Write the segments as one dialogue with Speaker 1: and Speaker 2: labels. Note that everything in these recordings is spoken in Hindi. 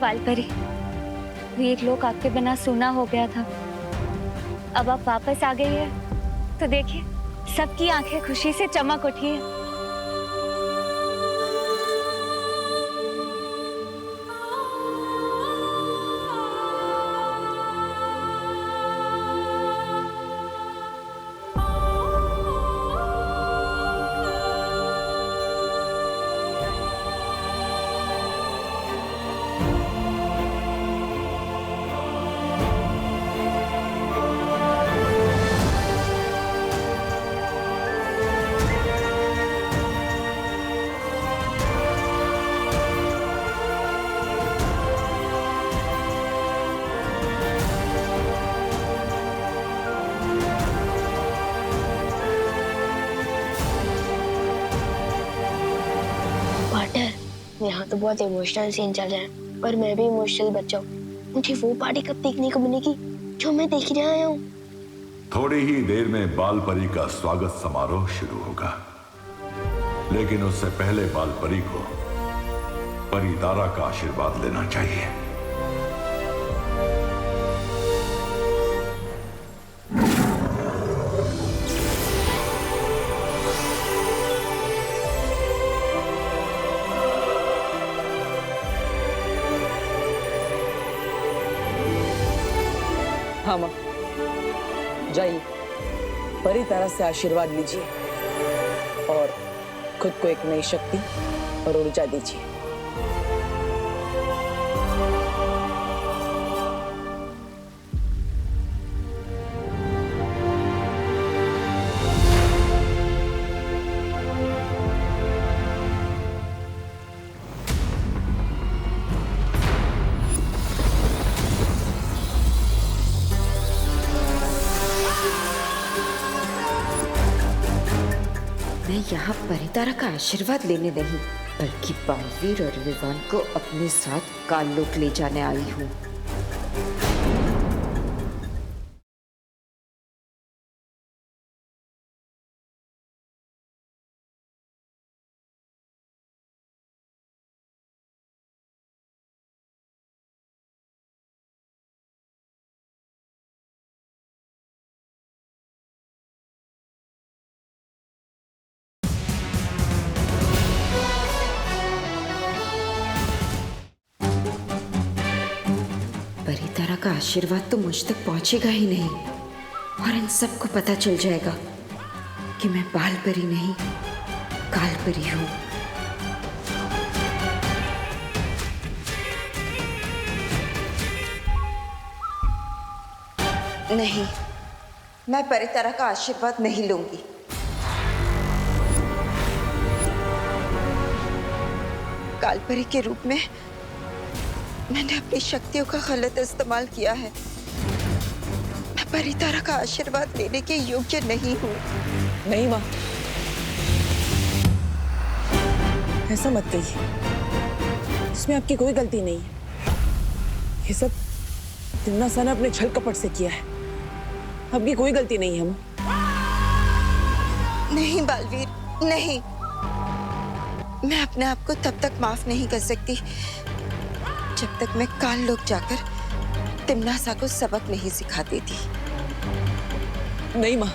Speaker 1: बालपरी, वीर लोक आपके बिना सूना हो गया था। अब आप वापस आ गई है तो देखिए सबकी आंखें खुशी से चमक उठी है।
Speaker 2: यहाँ तो बहुत इमोशनल सीन चल रहा है और मैं भी इमोशनल बच्चा हूँ। मुझे वो पार्टी कब देखने को मिलेगी जो मैं देख ही आया हूँ।
Speaker 3: थोड़ी ही देर में बालपरी का स्वागत समारोह शुरू होगा, लेकिन उससे पहले बालपरी को परितारा का आशीर्वाद लेना चाहिए।
Speaker 4: हाँ माँ, जाइए परितारा से आशीर्वाद लीजिए और खुद को एक नई शक्ति और ऊर्जा दीजिए।
Speaker 5: मैं यहाँ परितारा का आशीर्वाद लेने नहीं, बल्कि बालवीर और विवान को अपने साथ काललोक ले जाने आई हूँ। परितारा का आशीर्वाद तो मुझ तक पहुंचेगा ही नहीं और इन सबको पता चल जाएगा कि मैं बालपरी नहीं कालपरी हूँ। नहीं, मैं परितारा का आशीर्वाद नहीं लूंगी। कालपरी के रूप में मैंने अपनी शक्तियों का गलत इस्तेमाल किया है। मैं परितारा का आशीर्वाद लेने के योग्य नहीं हूँ।
Speaker 4: नहीं माँ, ऐसा मत कहिए। इसमें आपकी कोई गलती नहीं है। ये सब तिम्नासा ने अपने छल कपट से किया है। आपकी कोई गलती नहीं है माँ।
Speaker 5: नहीं बालवीर, नहीं। मैं अपने आप को तब तक माफ नहीं कर सकती जब तक मैं काललोक जाकर तिम्नासा को सबक नहीं सिखा देती।
Speaker 4: नहीं माँ,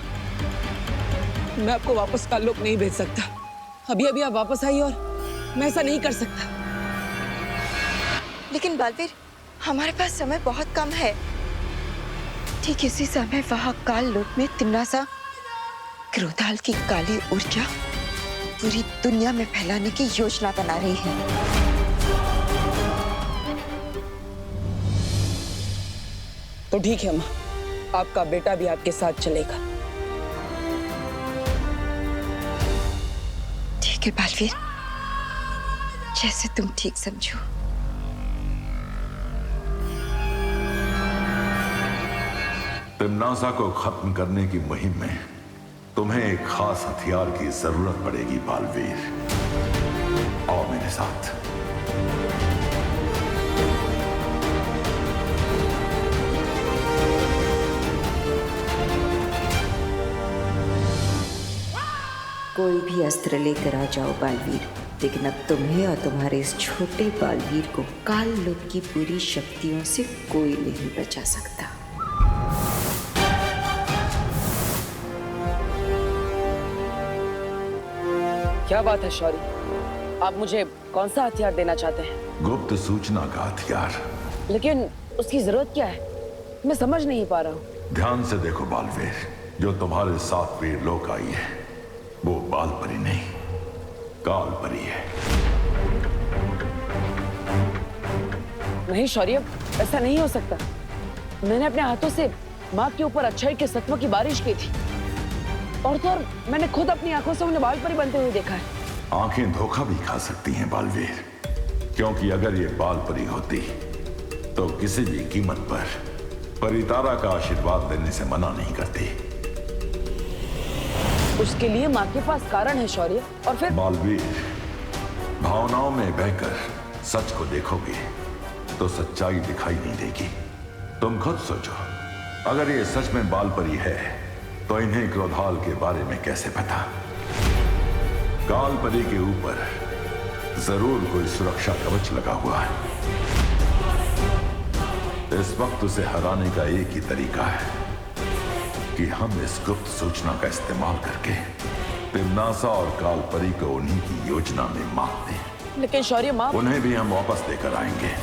Speaker 4: मैं आपको वापस काललोक नहीं भेज सकता। अभी अभी आप वापस आई और मैं ऐसा नहीं कर सकता।
Speaker 5: लेकिन बालवीर, हमारे पास समय बहुत कम है। ठीक इसी समय वहां काललोक में तिम्नासा क्रोधाल की काली ऊर्जा पूरी दुनिया में फैलाने की योजना बना रही है।
Speaker 4: तो ठीक है माँ, आपका बेटा भी आपके साथ चलेगा।
Speaker 5: ठीक है बालवीर, जैसे तुम ठीक समझो।
Speaker 3: तिम्नासा को खत्म करने की मुहिम में तुम्हें एक खास हथियार की जरूरत पड़ेगी बालवीर। आओ मेरे साथ।
Speaker 5: कोई भी अस्त्र लेकर आ जाओ बालवीर, लेकिन अब तुम्हें और तुम्हारे इस छोटे बालवीर को काल लोक की पूरी शक्तियों से कोई नहीं बचा सकता।
Speaker 4: क्या बात है शौर्य, आप मुझे कौन सा हथियार देना चाहते हैं?
Speaker 3: गुप्त सूचना का हथियार।
Speaker 4: लेकिन उसकी जरूरत क्या है, मैं समझ नहीं पा रहा हूँ।
Speaker 3: ध्यान से देखो बालवीर, जो तुम्हारे साथ वीर लोक आई है वो बाल परी नहीं, काल परी है।
Speaker 4: नहीं शौर्य, ऐसा नहीं हो सकता। मैंने अपने हाथों से माँ के ऊपर अच्छाई के सत्वों की बारिश की थी, और तो और मैंने खुद अपनी आंखों से उन्हें बाल परी बनते हुए देखा है।
Speaker 3: आंखें धोखा भी खा सकती हैं बालवीर, क्योंकि अगर ये बाल परी होती तो किसी भी कीमत पर परितारा का आशीर्वाद देने से मना नहीं करती।
Speaker 4: उसके लिए माँ के पास कारण है शौर्य। और फिर
Speaker 3: बालवीर, भावनाओं में बहकर सच को देखोगे तो सच्चाई दिखाई नहीं देगी। तुम खुद सोचो, अगर ये सच में बाल परी है तो इन्हें क्रोधाल के बारे में कैसे पता? काल परी के ऊपर जरूर कोई सुरक्षा कवच लगा हुआ है। इस वक्त उसे हराने का एक ही तरीका है कि हम इस गुप्त सूचना का इस्तेमाल करके तिम्नासा और काल परी को उन्हीं की योजना में मार दें।
Speaker 4: लेकिन शौर्य, माँ
Speaker 3: उन्हें भी हम वापस लेकर आएंगे।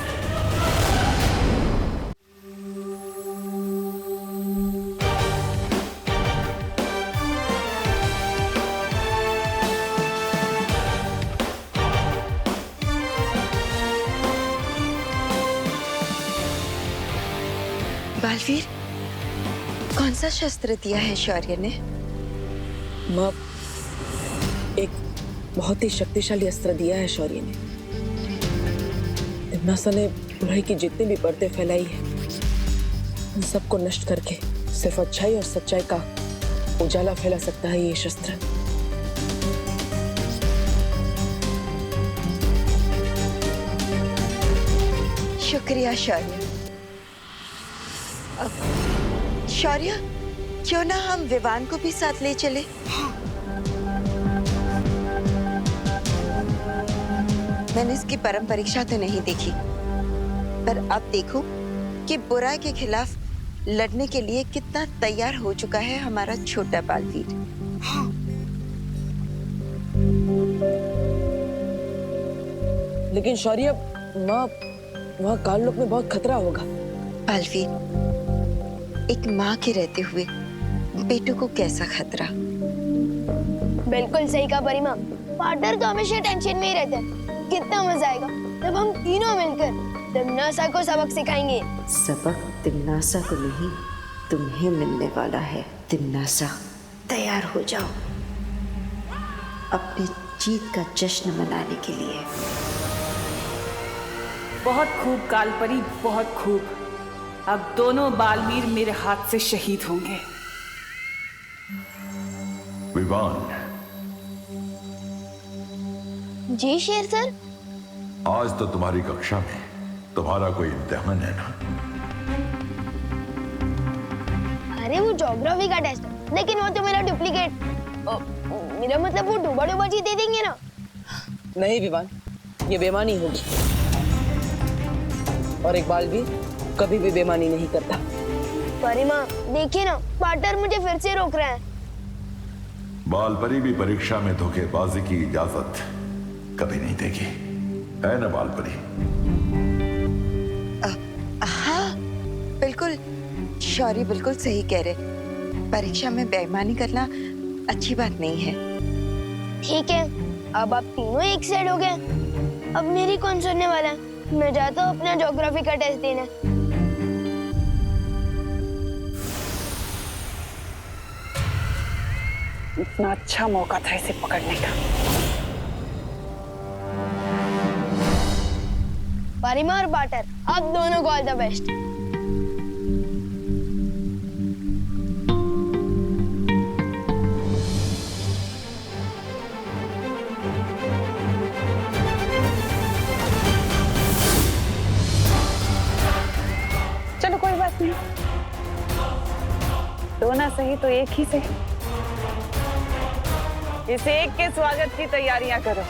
Speaker 5: बालवीर, कौन सा शस्त्र दिया है शौर्य ने?
Speaker 4: माँ, एक बहुत ही शक्तिशाली अस्त्र दिया है शौर्य ने। तिम्नासा ने बुराई की जितनी भी परतें फैलाई है उन सबको नष्ट करके सिर्फ अच्छाई और सच्चाई का उजाला फैला सकता है ये शस्त्र।
Speaker 5: शुक्रिया शौर्य। शौर्य, क्यों ना हम विवान को भी साथ ले चले? मैंने इसकी परम परीक्षा तो नहीं देखी, पर अब देखो कि बुराई के खिलाफ लड़ने के लिए कितना तैयार हो चुका है हमारा छोटा बालवीर।
Speaker 4: लेकिन शौर्य, माँ, वहाँ काल लोक में बहुत खतरा होगा।
Speaker 5: बालवीर, एक माँ के रहते हुए बेटों को कैसा खतरा?
Speaker 2: बिल्कुल सही कहा परी माँ। पार्टनर तो हमेशा टेंशन में ही रहते हैं। कितना मजा आएगा जब हम तीनों मिलकर तिम्नासा को सबक सिखाएंगे।
Speaker 5: सबक तिम्नासा को नहीं, तुम्हें मिलने वाला है। तिम्नासा, तैयार हो जाओ अपनी जीत का जश्न मनाने के लिए।
Speaker 6: बहुत खूब कालपरी, बहुत खूब। अब दोनों बालवीर मेरे हाथ से शहीद होंगे।
Speaker 3: विवान।
Speaker 2: जी शेर सर।
Speaker 3: आज तो तुम्हारी कक्षा में तुम्हारा कोई इम्तिहान है ना?
Speaker 2: अरे वो ज्योग्राफी का टेस्ट है, लेकिन वो तो मेरा डुप्लीकेट। मेरा मतलब वो डूबा डूबा जी दे देंगे ना?
Speaker 4: नहीं विवान, ये बेईमानी होगी, और एक बालवीर कभी भी बेईमानी नहीं करता।
Speaker 2: परी माँ देखिए ना, पार्टनर मुझे फिर से रोक रहे हैं।
Speaker 3: बालपरी भी परीक्षा में धोखेबाजी की इजाजत कभी नहीं देगी, है ना बालपरी?
Speaker 5: हाँ बिल्कुल, शौर्य बिल्कुल सही कह रहे। परीक्षा में बेईमानी करना अच्छी बात नहीं है।
Speaker 2: ठीक है, अब आप तीनों एक साइड हो गए। अब मेरी कौन सुनने वाला है? मैं जाता हूँ अपना ज्योग्राफी का टेस्ट देने।
Speaker 6: इतना अच्छा मौका था इसे पकड़ने का।
Speaker 2: परिमा और बाटर, आप दोनों को ऑल द बेस्ट।
Speaker 6: चलो कोई बात नहीं, दो ना सही तो एक ही सही। इस एक के स्वागत की तैयारियां करो।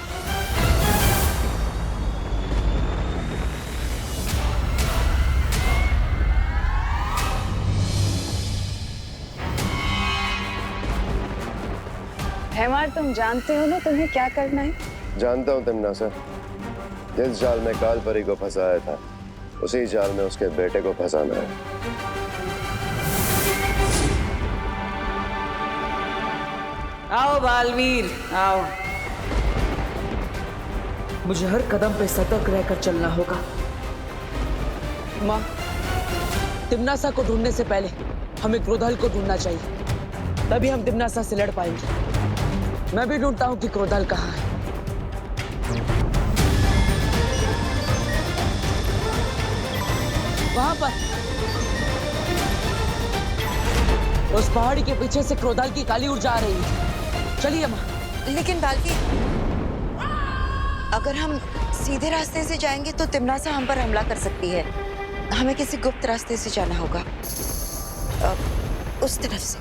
Speaker 4: हैमार, तुम जानते हो ना तुम्हें क्या करना है?
Speaker 7: जानता हूँ तिमनासा, जिस जाल में काल परी को फंसाया था उसी जाल में उसके बेटे को फंसाना है।
Speaker 6: आओ बालवीर, आओ। मुझे हर कदम पे सतर्क रहकर चलना होगा।
Speaker 4: माँ, तिमनासा को ढूंढने से पहले हमें क्रोधाल को ढूंढना चाहिए, तभी हम तिमनासा से लड़ पाएंगे। मैं भी ढूंढता हूँ कि क्रोधाल कहाँ है। वहां पर उस पहाड़ी के पीछे से क्रोधाल की काली ऊर्जा आ रही है। चलिए माँ।
Speaker 5: लेकिन बालवीर, अगर हम सीधे रास्ते से जाएंगे तो तिमनासा हम पर हमला कर सकती है। हमें किसी गुप्त रास्ते से जाना होगा, उस तरफ से।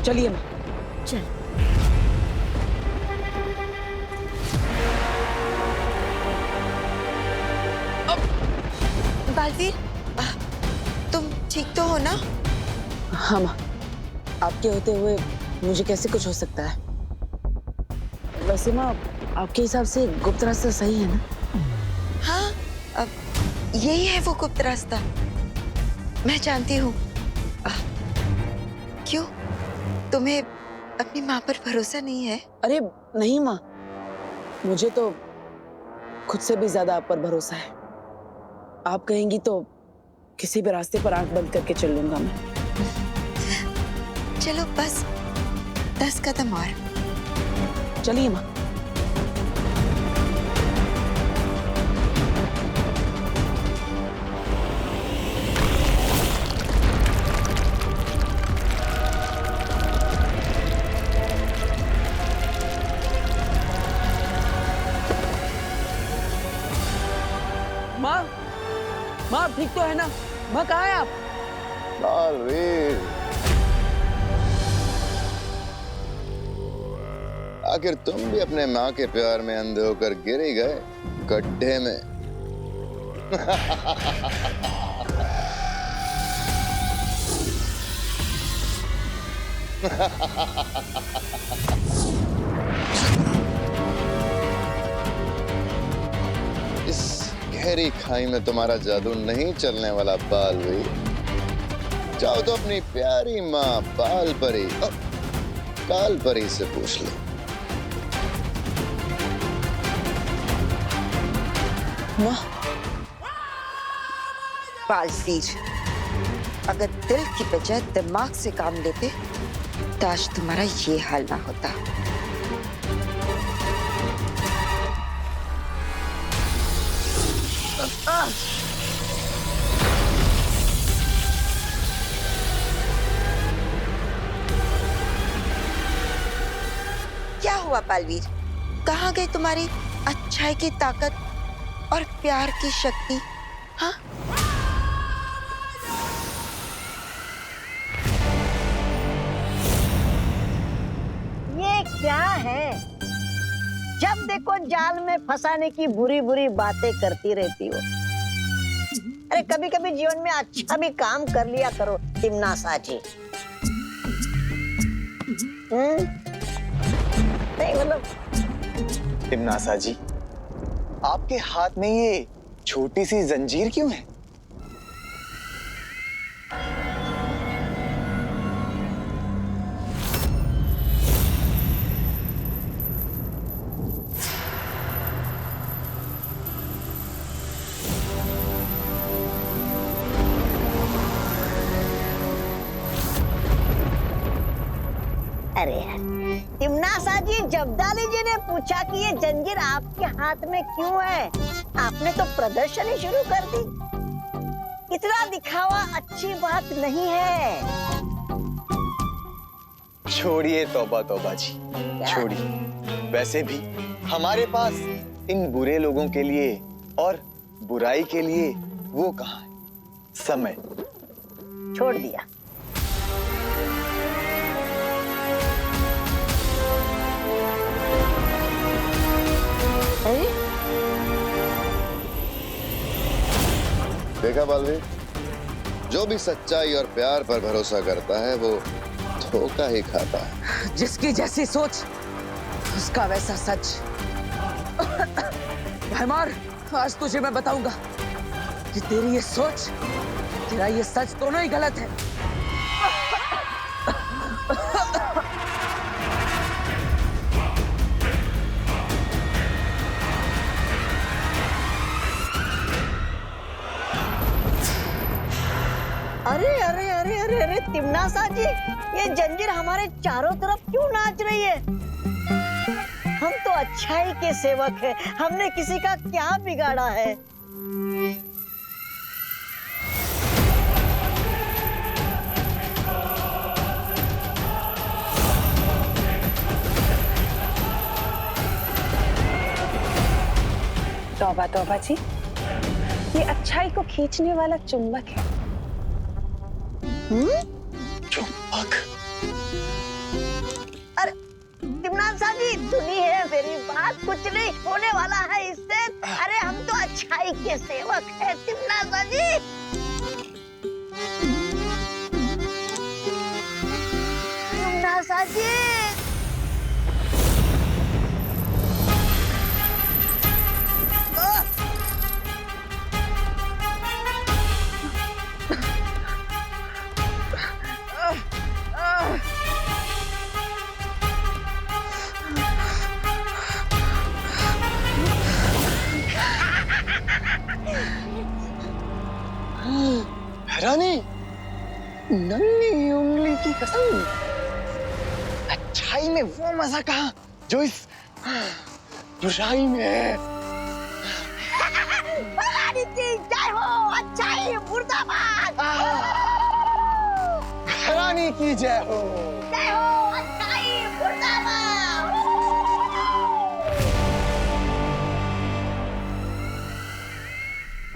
Speaker 4: चलिए माँ।
Speaker 1: चल।
Speaker 5: बालवीर, तुम ठीक तो हो ना?
Speaker 4: हाँ माँ, आपके होते हुए मुझे कैसे कुछ हो सकता है? वैसे माँ, आपके हिसाब से गुप्त रास्ता सही है ना?
Speaker 5: हाँ, अब यही है वो गुप्त रास्ता। मैं जानती हूँ। क्यों, तुम्हें अपनी माँ पर भरोसा नहीं है?
Speaker 4: अरे नहीं माँ, मुझे तो खुद से भी ज्यादा आप पर भरोसा है। आप कहेंगी तो किसी भी रास्ते पर आंख बंद करके चल लूंगा मैं।
Speaker 5: चलो बस 10 कदम और।
Speaker 4: चलिए माँ। माँ, माँ ठीक तो है ना? माँ कहाँ है आप?
Speaker 7: बालवीर, आखिर तुम भी अपने माँ के प्यार में अंधे होकर गिर ही गए गड्ढे में। इस गहरी खाई में तुम्हारा जादू नहीं चलने वाला बालवीर। जाओ तो अपनी प्यारी माँ बाल परी, काल परी से पूछ लो।
Speaker 4: माँ,
Speaker 5: बालवीर, अगर दिल की बजाय दिमाग से काम लेते तो आज तुम्हारा ये हाल ना होता। क्या हुआ बालवीर? कहाँ गई तुम्हारी अच्छाई की ताकत और प्यार की शक्ति? हाँ,
Speaker 8: ये क्या है? जब देखो जाल में फंसाने की बुरी बुरी बातें करती रहती हो। अरे कभी कभी जीवन में अच्छा भी काम कर लिया करो तिमनासा जी। नहीं मतलब
Speaker 9: तिमनासा जी, आपके हाथ में ये छोटी सी जंजीर क्यों है?
Speaker 8: अरे यार, तिमनासा जी, जब्दाली जी ने पूछा कि ये जंजीर आपके हाथ में क्यों है, आपने तो प्रदर्शन ही शुरू कर दी। इतना दिखावा अच्छी बात नहीं है।
Speaker 9: छोड़िए तौबा तौबा जी, छोड़िए। वैसे भी हमारे पास इन बुरे लोगों के लिए और बुराई के लिए वो कहाँ है समय।
Speaker 8: छोड़ दिया।
Speaker 7: देखा बालवीर, जो भी सच्चाई और प्यार पर भरोसा करता है वो धोखा ही खाता है।
Speaker 4: जिसकी जैसी सोच उसका वैसा सच। भैमार, आज तुझे मैं बताऊंगा कि तेरी ये सोच, तेरा ये सच दोनों ही गलत है।
Speaker 8: अरे अरे अरे अरे अरे तिमनासा जी, ये जंजीर हमारे चारों तरफ क्यों नाच रही है? हम तो अच्छाई के सेवक हैं, हमने किसी का क्या बिगाड़ा है?
Speaker 6: तौबा तौबा जी, ये अच्छाई को खींचने वाला चुंबक है।
Speaker 7: चुंबक?
Speaker 8: अरे तिमनासा जी, सुनिए मेरी बात, कुछ नहीं होने वाला है इससे। अरे हम तो अच्छाई के सेवक हैं तिमनासा जी। तिमनासा जी,
Speaker 9: रानी, नन्ही उंगली की कसम, अच्छाई में वो मजा कहाँ जो इस बुराई में है।
Speaker 8: भगवान की जय हो, अच्छाई मुर्दाबाद।
Speaker 9: रानी की जय हो।
Speaker 8: जय हो, अच्छाई मुर्दाबाद।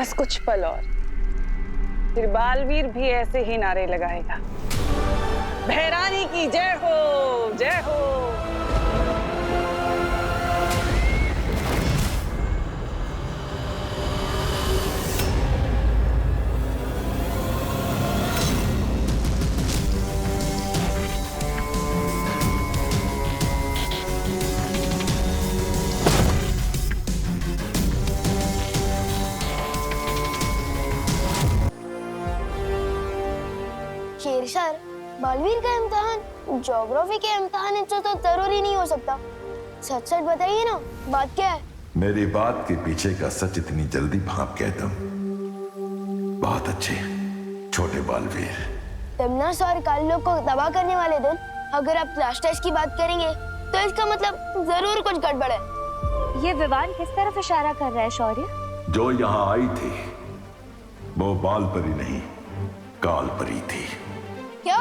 Speaker 6: बस कुछ पल और, फिर बालवीर भी ऐसे ही नारे लगाएगा, भैरानी की जय हो, जय हो।
Speaker 2: शेर सर, बालवीर का इम्तिहान ज्योग्राफी के इम्तिहान से तो जरूरी नहीं हो सकता। सच सच बताइए ना, बात क्या है?
Speaker 3: मेरी बात के पीछे का सच इतनी जल्दी भाप गए तुम? बहुत अच्छे छोटे बालवीर।
Speaker 2: तिमनास और काल लोग को तबाह करने वाले दिन अगर आप क्लास टेस्ट की बात करेंगे तो इसका मतलब जरूर कुछ गड़बड़ है।
Speaker 1: ये विवान किस तरफ इशारा कर रहा है शौर्य?
Speaker 3: जो यहाँ आई थी वो बाल परी नहीं, काल परी थी।
Speaker 2: क्या?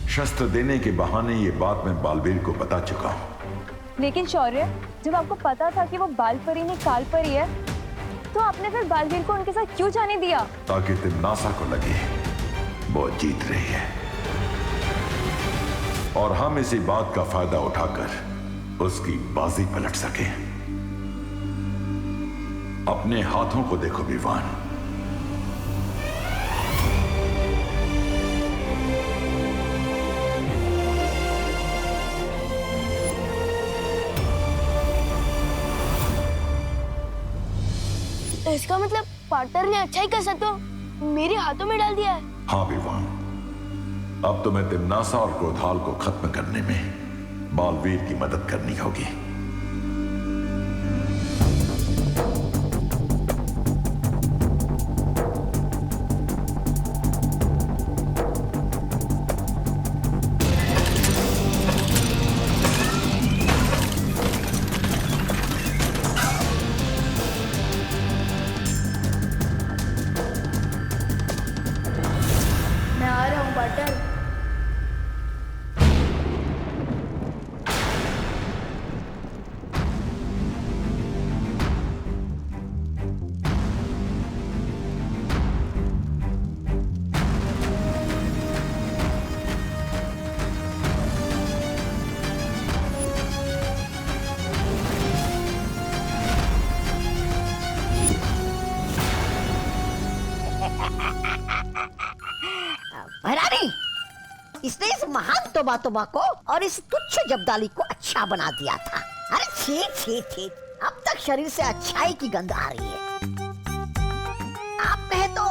Speaker 3: शस्त्र देने के बहाने ये बात मैं बालवीर को बता चुका हूँ।
Speaker 1: लेकिन शौर्य, जब आपको पता था कि वो बाल परी नहीं काल परी है, तो आपने फिर बालवीर को उनके साथ क्यों जाने दिया?
Speaker 3: ताकि तिमनासा को लगे वो जीत रही है और हम इसी बात का फायदा उठाकर उसकी बाजी पलट सके। अपने हाथों को देखो विवान।
Speaker 2: इसका मतलब पार्टनर ने अच्छाई का सत्व मेरे हाथों में डाल दिया है।
Speaker 3: हाँ विवान, अब तुम्हें तिमनासा और क्रोधाल को खत्म करने में बालवीर की मदद करनी होगी।
Speaker 2: मैं आ रहा हूँ पार्टनर।
Speaker 8: महारानी, इसने इस महान तोबा को और इस तुच्छ जब्दाली को अच्छा बना दिया था। अरे छी छी छी, अब तक शरीर से अच्छाई की गंध आ रही है। आप कहे तो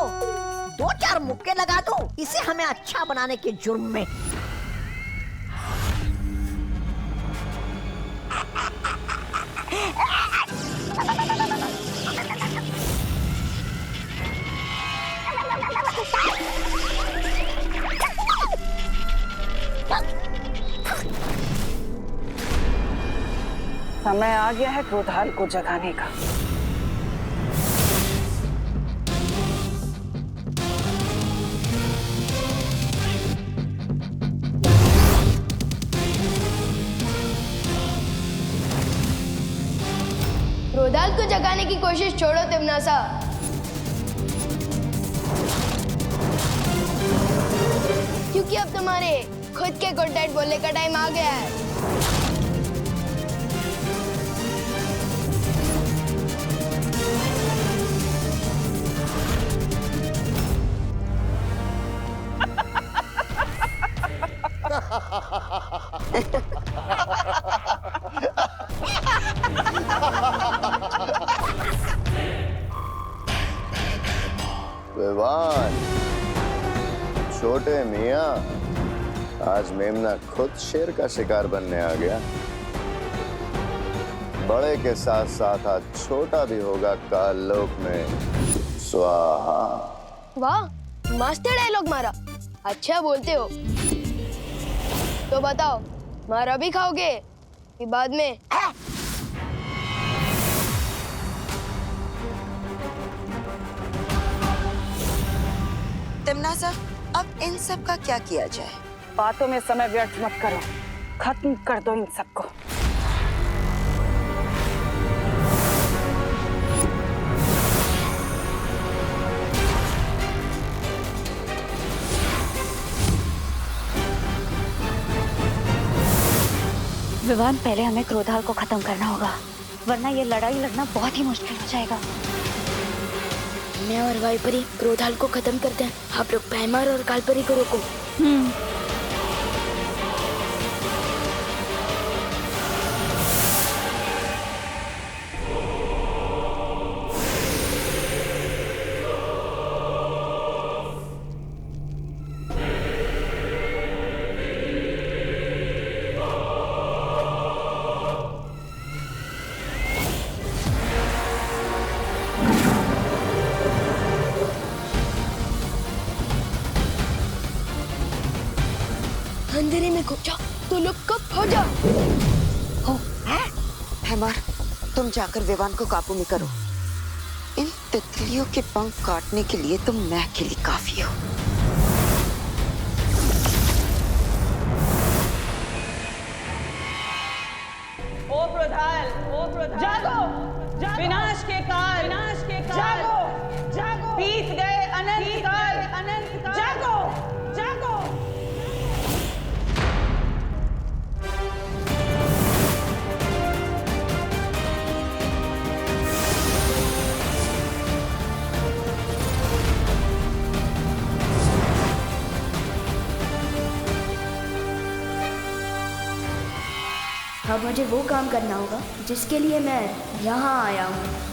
Speaker 8: 2-4 मुक्के लगा दो इसे हमें अच्छा बनाने के जुर्म में।
Speaker 6: समय आ गया है क्रोधाल को जगाने का।
Speaker 2: क्रोधाल को जगाने की कोशिश छोड़ो तिम्नासा। क्योंकि अब तुम्हारे खुद के गुड नाइट बोलने का टाइम आ गया है।
Speaker 7: विवान, छोटे मियाँ, आज मेमना खुद शेर का शिकार बनने आ गया। बड़े के साथ साथ आज छोटा भी होगा काल लोक में। स्वाहा।
Speaker 2: वाह, मस्त डायलॉग मारा। अच्छा बोलते हो। तो बताओ, मारा भी खाओगे कि बाद में?
Speaker 5: तिम्नासा, अब इन सब का क्या किया जाए?
Speaker 6: बातों में समय व्यर्थ मत करो, खत्म कर दो इन सबको।
Speaker 1: विवान, पहले हमें क्रोधाल को खत्म करना होगा, वरना ये लड़ाई लड़ना बहुत ही मुश्किल हो जाएगा।
Speaker 2: मैं और वाइपरी क्रोधाल को खत्म करते हैं, आप लोग पैमार और कालपरी को रोको। अंधेरे में घुस जाओ तो लोग कब हो जाओ।
Speaker 5: हो, हैमार, तुम जाकर विवान को काबू में करो। इन तितलियों के पंख काटने के लिए तुम मैं अकेली काफी हो।
Speaker 6: ओ क्रोधाल, जागो, विनाश के काल, जागो, जागो, बीत गए अनंत काल, जागो, जागो।
Speaker 2: अब मुझे वो काम करना होगा जिसके लिए मैं यहाँ आया हूँ।